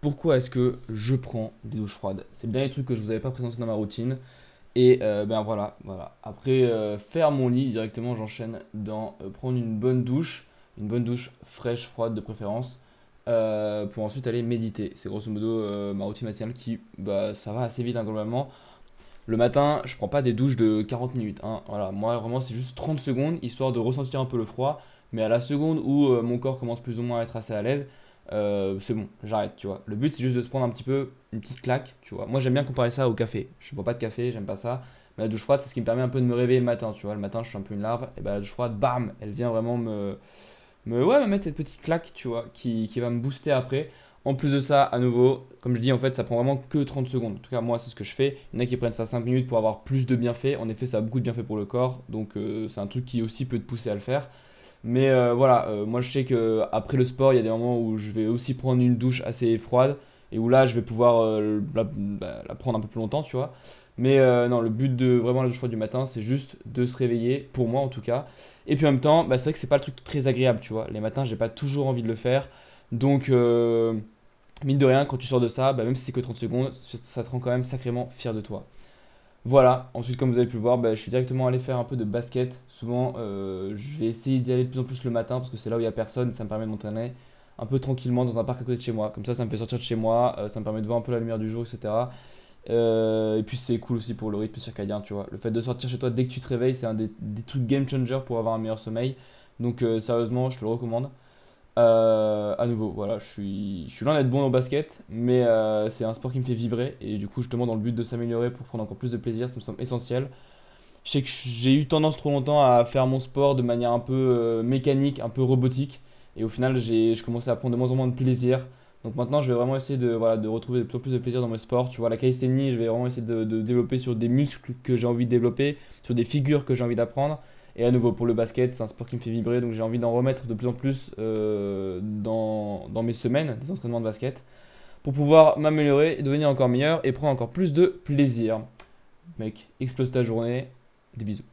pourquoi est-ce que je prends des douches froides. C'est le dernier truc que je vous avais pas présenté dans ma routine. Et ben voilà. Après faire mon lit directement, j'enchaîne dans prendre une bonne douche fraîche, froide de préférence, pour ensuite aller méditer. C'est grosso modo ma routine matinale qui, bah, ça va assez vite hein, globalement. Le matin, je prends pas des douches de 40 minutes. Hein. Voilà, moi vraiment c'est juste 30 secondes histoire de ressentir un peu le froid. Mais à la seconde où mon corps commence plus ou moins à être assez à l'aise, c'est bon, j'arrête, tu vois. Le but c'est juste de se prendre un petit peu une petite claque, tu vois. Moi j'aime bien comparer ça au café. Je bois pas de café, j'aime pas ça. Mais la douche froide, c'est ce qui me permet un peu de me réveiller le matin, tu vois. Le matin, je suis un peu une larve, et bah la douche froide, bam, elle vient vraiment ouais, me mettre cette petite claque, tu vois, qui va me booster après. En plus de ça, à nouveau, comme je dis, en fait, ça prend vraiment que 30 secondes. En tout cas, moi, c'est ce que je fais. Il y en a qui prennent ça 5 minutes pour avoir plus de bienfaits. En effet, ça a beaucoup de bienfaits pour le corps. Donc, c'est un truc qui aussi peut te pousser à le faire. Mais voilà, moi, je sais que après le sport, il y a des moments où je vais aussi prendre une douche assez froide. Et où là, je vais pouvoir la prendre un peu plus longtemps, tu vois. Mais non, le but de vraiment la douche froide du matin, c'est juste de se réveiller, pour moi en tout cas. Et puis en même temps, bah, c'est vrai que c'est pas le truc très agréable, tu vois. Les matins, j'ai pas toujours envie de le faire. Donc, mine de rien, quand tu sors de ça, bah, même si c'est que 30 secondes, ça te rend quand même sacrément fier de toi. Voilà, ensuite, comme vous avez pu le voir, bah, je suis directement allé faire un peu de basket. Souvent, je vais essayer d'y aller de plus en plus le matin parce que c'est là où il n'y a personne. Ça me permet de m'entraîner un peu tranquillement dans un parc à côté de chez moi. Comme ça me fait sortir de chez moi, ça me permet de voir un peu la lumière du jour, etc. Et puis c'est cool aussi pour le rythme circadien, tu vois. Le fait de sortir chez toi dès que tu te réveilles, c'est un des trucs game changer pour avoir un meilleur sommeil. Donc sérieusement, je te le recommande. À nouveau, voilà, je suis loin d'être bon au basket, mais c'est un sport qui me fait vibrer. Et du coup, justement, dans le but de s'améliorer pour prendre encore plus de plaisir, ça me semble essentiel. Je sais que j'ai eu tendance trop longtemps à faire mon sport de manière un peu mécanique, un peu robotique. Et au final, je commençais à prendre de moins en moins de plaisir. Donc maintenant, je vais vraiment essayer voilà, de retrouver de plus en plus de plaisir dans mes sports. Tu vois, la calisthénie, je vais vraiment essayer de développer sur des muscles que j'ai envie de développer, sur des figures que j'ai envie d'apprendre. Et à nouveau, pour le basket, c'est un sport qui me fait vibrer. Donc j'ai envie d'en remettre de plus en plus dans mes semaines, des entraînements de basket, pour pouvoir m'améliorer, devenir encore meilleur et prendre encore plus de plaisir. Mec, explose ta journée. Des bisous.